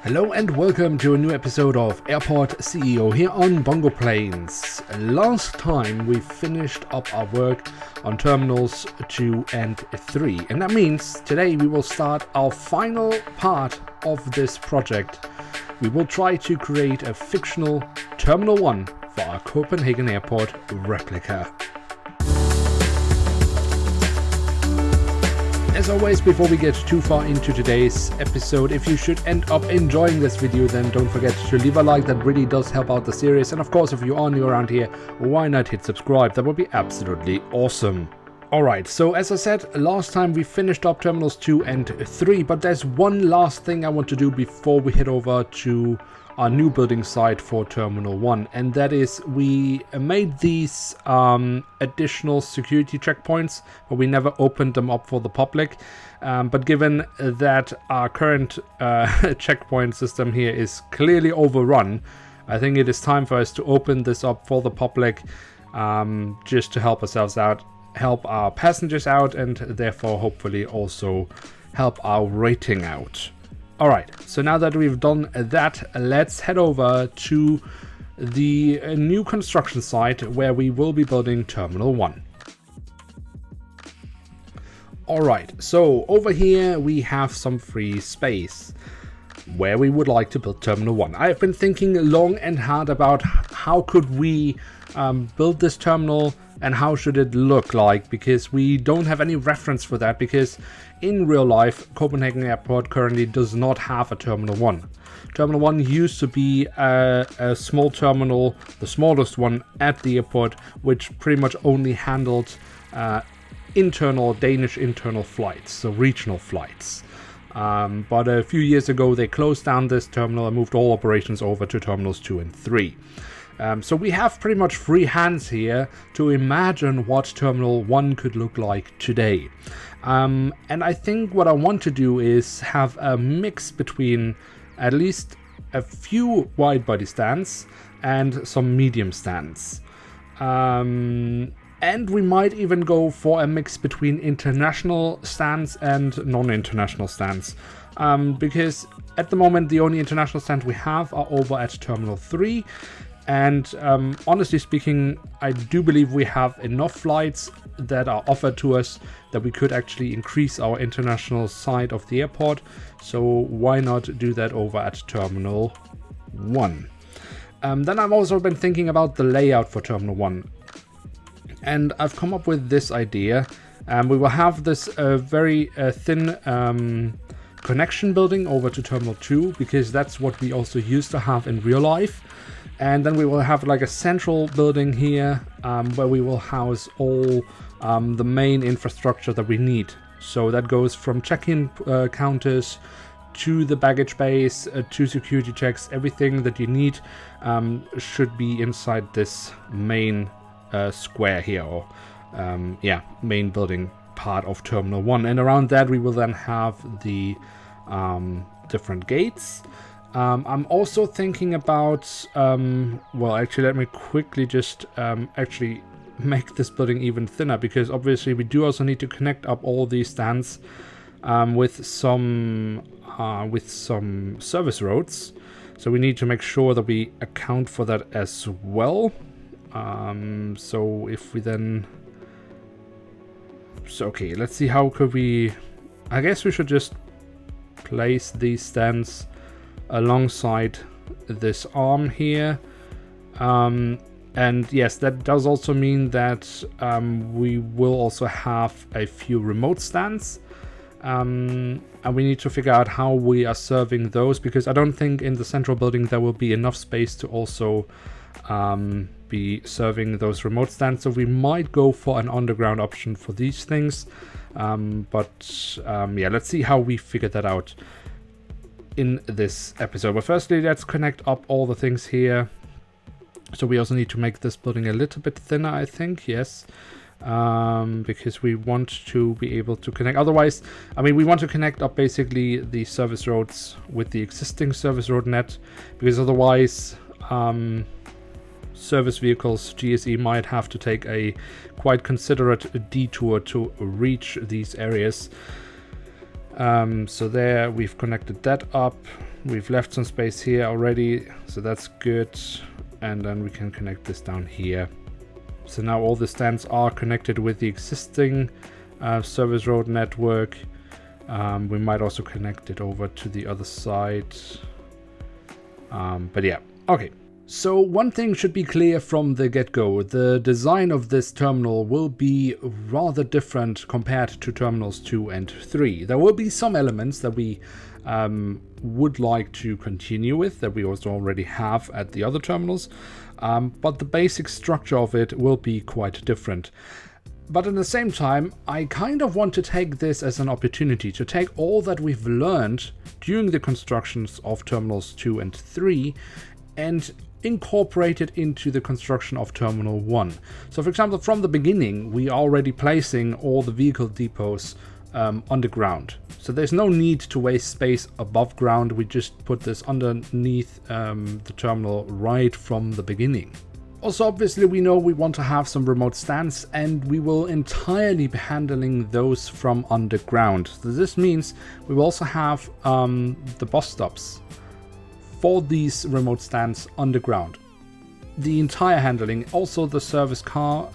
Hello and welcome to a new episode of Airport CEO here on BongoPlanes. Last time we finished up our work on Terminals 2 and 3, and that means today we will start our final part of this project. We will try to create a fictional Terminal 1 for our Copenhagen Airport replica. As always, before we get too far into today's episode, if you should end up enjoying this video, then don't forget to leave a like. That really does help out the series. And of course, if you are new around here, why not hit subscribe? That would be absolutely awesome. Alright, so as I said, last time we finished up Terminals 2 and 3, but there's one last thing I want to do before we head over to our new building site for Terminal 1, and that is we made these additional security checkpoints, but we never opened them up for the public. But given that our current checkpoint system here is clearly overrun, I think it is time for us to open this up for the public, just to help ourselves out, help our passengers out, and therefore hopefully also help our rating out. Alright, so now that we've done that, let's head over to the new construction site where we will be building Terminal 1. Alright, so over here we have some free space where we would like to build Terminal 1. I've been thinking long and hard about how could we build this terminal and how should it look like, because we don't have any reference for that, because in real life Copenhagen Airport currently does not have a Terminal 1. Terminal 1 used to be a small terminal, the smallest one at the airport, which pretty much only handled Danish internal flights, so regional flights. But a few years ago they closed down this terminal and moved all operations over to Terminals 2 and 3. So we have pretty much free hands here to imagine what Terminal 1 could look like today. And I think what I want to do is have a mix between at least a few wide-body stands and some medium stands. And we might even go for a mix between international stands and non-international stands. Because at the moment the only international stands we have are over at Terminal 3. And honestly speaking, I do believe we have enough flights that are offered to us that we could actually increase our international side of the airport. So why not do that over at Terminal 1? Then I've also been thinking about the layout for Terminal 1. And I've come up with this idea. We will have this very thin connection building over to Terminal 2, because that's what we also used to have in real life. And then we will have like a central building here where we will house all the main infrastructure that we need. So that goes from check-in counters to the baggage bays, to security checks. Everything that you need should be inside this main square here, or main building part of Terminal 1. And around that we will then have the different gates. I'm also thinking about, actually let me quickly just actually make this building even thinner, because obviously we do also need to connect up all these stands with some service roads. So we need to make sure that we account for that as well. So if we then... So okay, let's see, how could we... I guess we should just place these stands alongside this arm here, and yes, that does also mean that we will also have a few remote stands, and we need to figure out how we are serving those, because I don't think in the central building there will be enough space to also be serving those remote stands. So we might go for an underground option for these things, but let's see how we figure that out in this episode. But firstly, let's connect up all the things here. So we also need to make this building a little bit thinner, I think, yes, because we want to be able to connect. Otherwise, I mean, we want to connect up basically the service roads with the existing service road net, because otherwise service vehicles, GSE, might have to take a quite considerate detour to reach these areas. So there we've connected that up. We've left some space here already, so that's good. And then we can connect this down here. So now all the stands are connected with the existing service road network. We might also connect it over to the other side. But yeah, okay. So one thing should be clear from the get-go. The design of this terminal will be rather different compared to terminals 2 and 3. There will be some elements that we would like to continue with, that we also already have at the other terminals. But the basic structure of it will be quite different. But at the same time, I kind of want to take this as an opportunity to take all that we've learned during the constructions of terminals 2 and 3 and incorporate it into the construction of terminal 1. So for example, from the beginning, we are already placing all the vehicle depots underground. So there's no need to waste space above ground. We just put this underneath the terminal right from the beginning. Also, obviously, we know we want to have some remote stands, and we will entirely be handling those from underground. So this means we will also have the bus stops for these remote stands underground. The entire handling, also the service car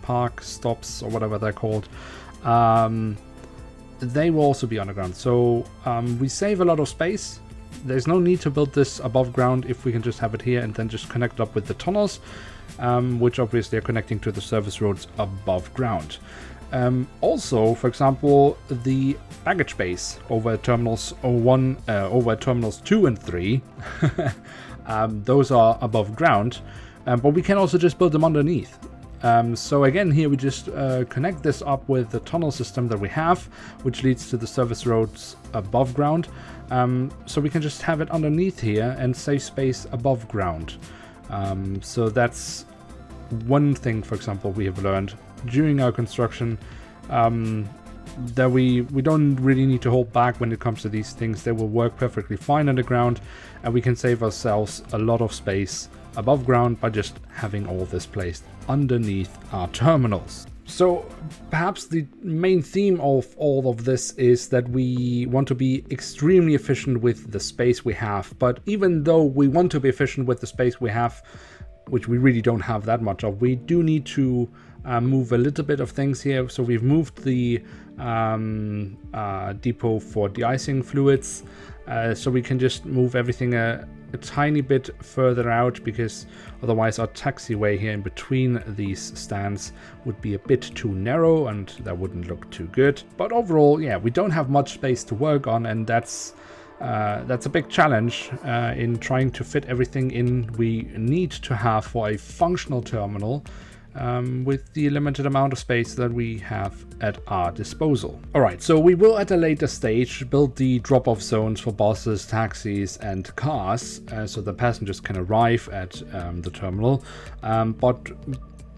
park stops or whatever they're called, they will also be underground. So we save a lot of space. There's no need to build this above ground if we can just have it here and then just connect it up with the tunnels, which obviously are connecting to the service roads above ground. Also, for example, the baggage bays over terminals 2 and 3, those are above ground, but we can also just build them underneath. So again, here we just connect this up with the tunnel system that we have, which leads to the service roads above ground. So we can just have it underneath here and save space above ground. So that's one thing, for example, we have learned during our construction, that we don't really need to hold back when it comes to these things. They will work perfectly fine underground, and we can save ourselves a lot of space above ground by just having all this placed underneath our terminals. So perhaps the main theme of all of this is that we want to be extremely efficient with the space we have. But even though we want to be efficient with the space we have, which we really don't have that much of, we do need to move a little bit of things here. So we've moved the depot for de-icing fluids, so we can just move everything a tiny bit further out, because otherwise our taxiway here in between these stands would be a bit too narrow and that wouldn't look too good. But overall, yeah, we don't have much space to work on, and that's a big challenge in trying to fit everything in we need to have for a functional terminal, with the limited amount of space that we have at our disposal. Alright, so we will at a later stage build the drop-off zones for buses, taxis and cars, so the passengers can arrive at the terminal. But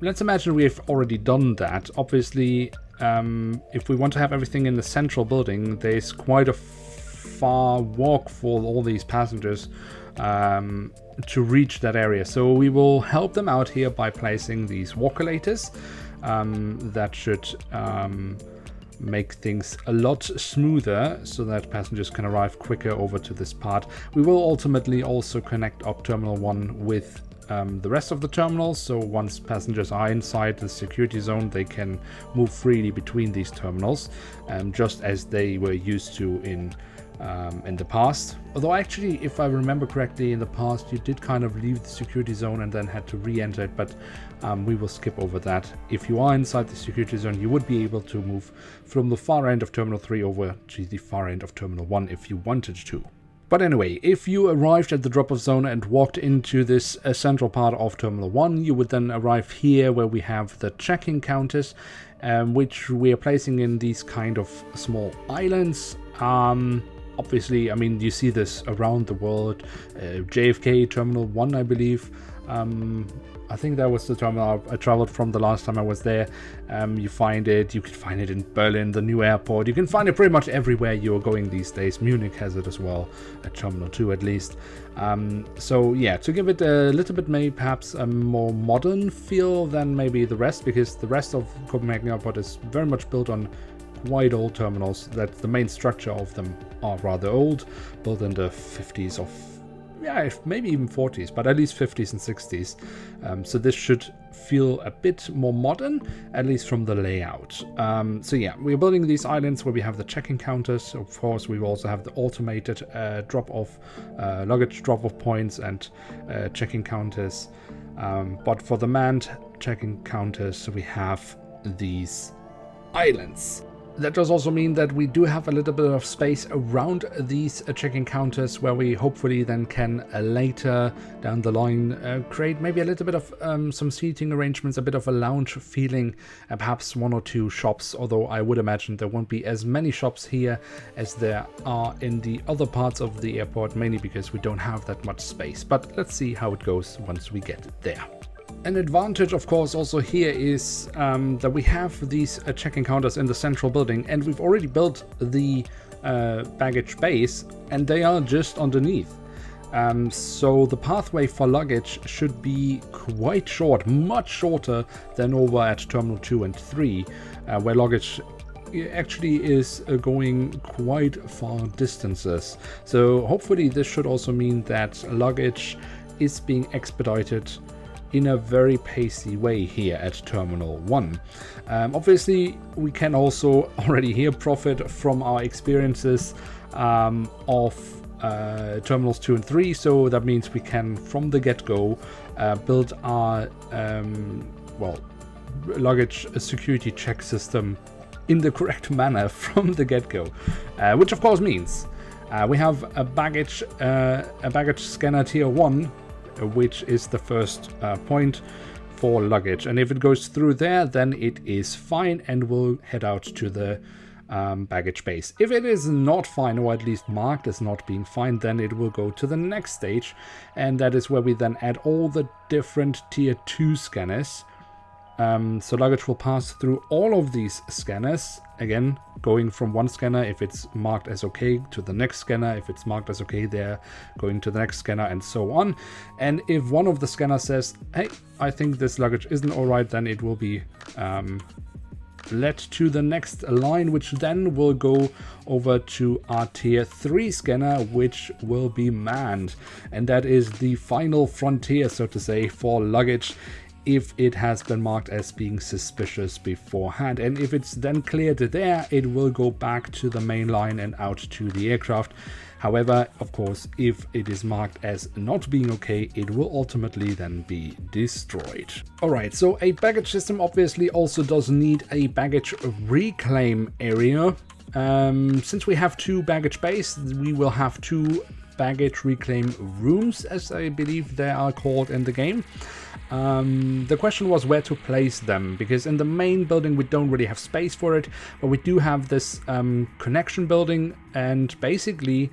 let's imagine we've already done that. Obviously, if we want to have everything in the central building, there's quite a far walk for all these passengers to reach that area. So we will help them out here by placing these walkolators that should make things a lot smoother so that passengers can arrive quicker over to this part. We will ultimately also connect up Terminal 1 with the rest of the terminals, so once passengers are inside the security zone, they can move freely between these terminals, just as they were used to in the past. Although actually, if I remember correctly, in the past you did kind of leave the security zone and then had to re-enter it, but we will skip over that. If you are inside the security zone, you would be able to move from the far end of Terminal 3 over to the far end of Terminal 1 if you wanted to. But anyway, if you arrived at the drop-off zone and walked into this central part of Terminal 1, you would then arrive here where we have the check-in counters, which we are placing in these kind of small islands. Obviously, I mean, you see this around the world. JFK Terminal 1, I believe. I think that was the terminal I traveled from the last time I was there. You could find it in Berlin, the new airport. You can find it pretty much everywhere you're going these days. Munich has it as well, at Terminal 2 at least. So yeah, to give it a little bit, maybe perhaps a more modern feel than maybe the rest, because the rest of Copenhagen Airport is very much built on quite old terminals. That the main structure of them are rather old, built in the 50s of, yeah, maybe even 40s, but at least 50s and 60s. So this should feel a bit more modern, at least from the layout. So yeah, we're building these islands where we have the check-in counters. Of course, we also have the automated drop-off, luggage drop-off points and check-in counters. But for the manned check-in counters, we have these islands. That does also mean that we do have a little bit of space around these check-in counters where we hopefully then can later down the line create maybe a little bit of some seating arrangements, a bit of a lounge feeling, and perhaps 1 or 2 shops, although I would imagine there won't be as many shops here as there are in the other parts of the airport, mainly because we don't have that much space. But let's see how it goes once we get there. An advantage, of course, also here is that we have these check-in counters in the central building, and we've already built the baggage base, and they are just underneath. So the pathway for luggage should be quite short, much shorter than over at Terminal 2 and 3, where luggage actually is going quite far distances. So hopefully this should also mean that luggage is being expedited in a very pacey way here at Terminal 1. Obviously, we can also already here profit from our experiences of Terminals 2 and 3, so that means we can, from the get-go, build our luggage security check system in the correct manner from the get-go, which of course means we have a baggage scanner tier 1, which is the first point for luggage, and if it goes through there, then it is fine and will head out to the baggage base. If it is not fine, or at least marked as not being fine, then it will go to the next stage, and that is where we then add all the different tier 2 scanners. So luggage will pass through all of these scanners, again going from one scanner if it's marked as okay to the next scanner, if it's marked as okay there, going to the next scanner, and so on. And if one of the scanners says, hey, I think this luggage isn't alright, then it will be led to the next line, which then will go over to our tier 3 scanner, which will be manned, and that is the final frontier, so to say, for luggage if it has been marked as being suspicious beforehand. And if it's then cleared there, it will go back to the main line and out to the aircraft. However, of course, if it is marked as not being okay, it will ultimately then be destroyed. Alright, so a baggage system obviously also does need a baggage reclaim area. Since we have 2 baggage bays, we will have 2 baggage reclaim rooms, as I believe they are called in the game. The question was where to place them, because in the main building we don't really have space for it, but we do have this connection building, and basically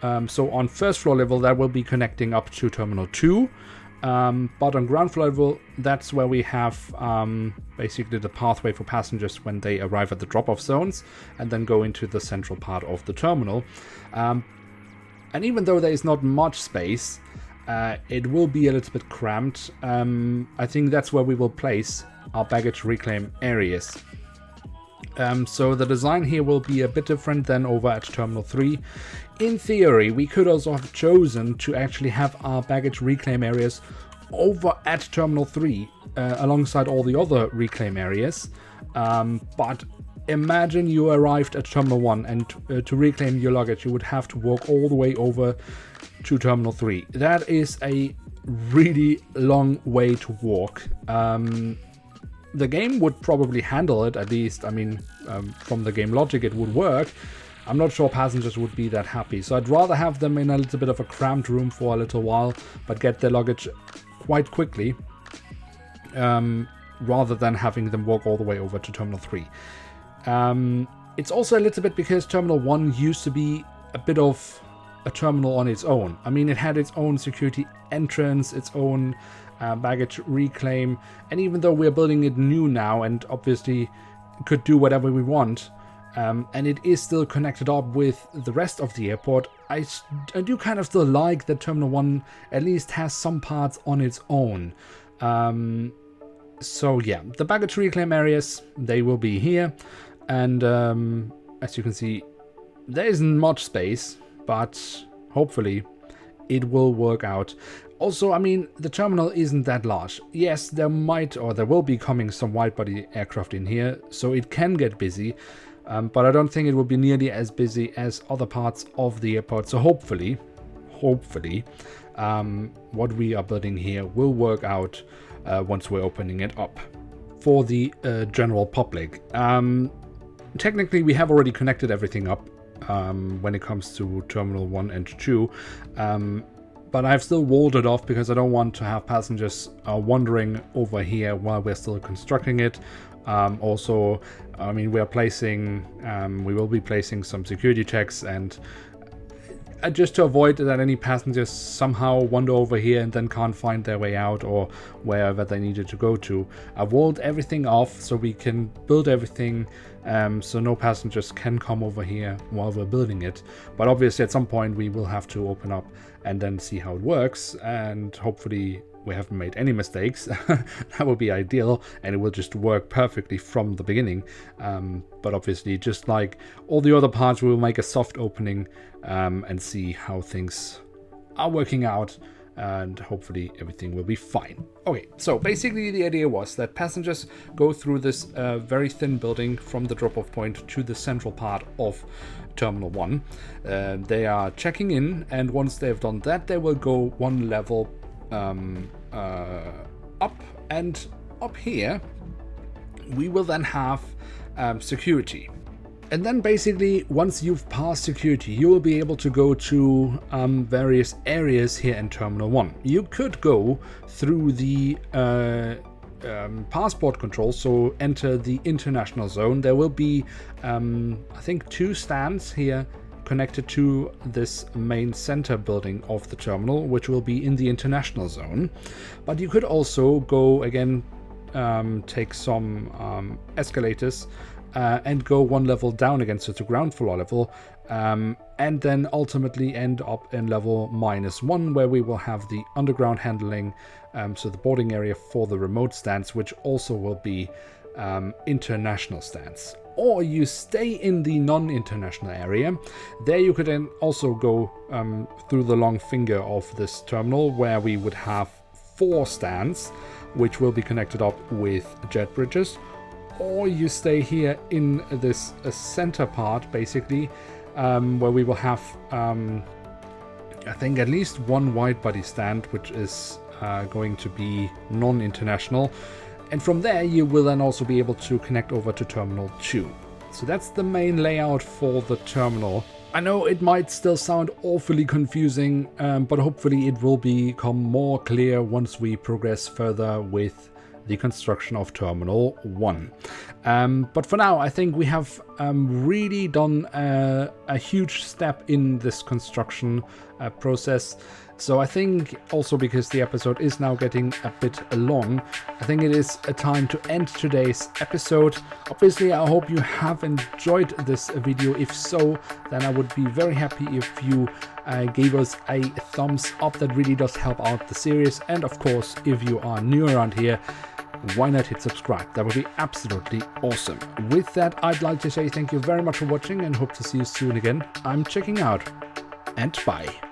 so on first floor level that will be connecting up to Terminal 2, but on ground floor level that's where we have basically the pathway for passengers when they arrive at the drop-off zones and then go into the central part of the terminal. And even though there is not much space, it will be a little bit cramped. I think that's where we will place our baggage reclaim areas. So the design here will be a bit different than over at Terminal 3. In theory, we could also have chosen to actually have our baggage reclaim areas over at Terminal 3 alongside all the other reclaim areas. But imagine you arrived at Terminal 1 and to reclaim your luggage you would have to walk all the way over to Terminal 3. That is a really long way to walk. The game would probably handle it, at least, I mean, from the game logic it would work. I'm not sure passengers would be that happy, so I'd rather have them in a little bit of a cramped room for a little while, but get their luggage quite quickly, rather than having them walk all the way over to Terminal 3. It's also a little bit because Terminal 1 used to be a bit of a terminal on its own. I mean, it had its own security entrance, its own baggage reclaim, and even though we're building it new now and obviously could do whatever we want, and it is still connected up with the rest of the airport, I do kind of still like that Terminal 1 at least has some parts on its own. So yeah, the baggage reclaim areas, they will be here. And as you can see, there isn't much space, but hopefully it will work out. Also, I mean, the terminal isn't that large. Yes, there might or there will be coming some wide-body aircraft in here, so it can get busy, but I don't think it will be nearly as busy as other parts of the airport. So hopefully, what we are building here will work out once we're opening it up for the general public. Technically, we have already connected everything up when it comes to Terminal 1 and 2, but I've still walled it off because I don't want to have passengers wandering over here while we're still constructing it. Also, I mean, we will be placing some security checks, and just to avoid that any passengers somehow wander over here and then can't find their way out or wherever they needed to go to. I've walled everything off so we can build everything, so no passengers can come over here while we're building it. But obviously at some point we will have to open up and then see how it works, and hopefully we haven't made any mistakes. That would be ideal, and it will just work perfectly from the beginning. But obviously, just like all the other parts, we will make a soft opening and see how things are working out, and hopefully everything will be fine. Okay, so basically the idea was that passengers go through this very thin building from the drop-off point to the central part of Terminal 1. They are checking in, and once they've done that, they will go one level up, and up here we will then have security. And then basically once you've passed security, you will be able to go to various areas here in Terminal 1. You could go through the passport control, so enter the international zone. There will be I think 2 stands here connected to this main center building of the terminal, which will be in the international zone. But you could also go again, take some escalators and go one level down again, so to ground floor level, and then ultimately end up in level -1, where we will have the underground handling, so the boarding area for the remote stands, which also will be international stands. Or you stay in the non-international area. There you could then also go through the long finger of this terminal, where we would have 4 stands, which will be connected up with jet bridges. Or you stay here in this center part, basically, where we will have, I think, at least 1 wide-body stand, which is going to be non-international. And from there, you will then also be able to connect over to Terminal 2. So that's the main layout for the terminal. I know it might still sound awfully confusing, but hopefully it will become more clear once we progress further with the construction of Terminal 1. But for now, I think we have really done a huge step in this construction process. So I think also because the episode is now getting a bit long, I think it is a time to end today's episode. Obviously, I hope you have enjoyed this video. If so, then I would be very happy if you gave us a thumbs up. That really does help out the series. And of course, if you are new around here, why not hit subscribe? That would be absolutely awesome. With that, I'd like to say thank you very much for watching and hope to see you soon again. I'm checking out, and bye.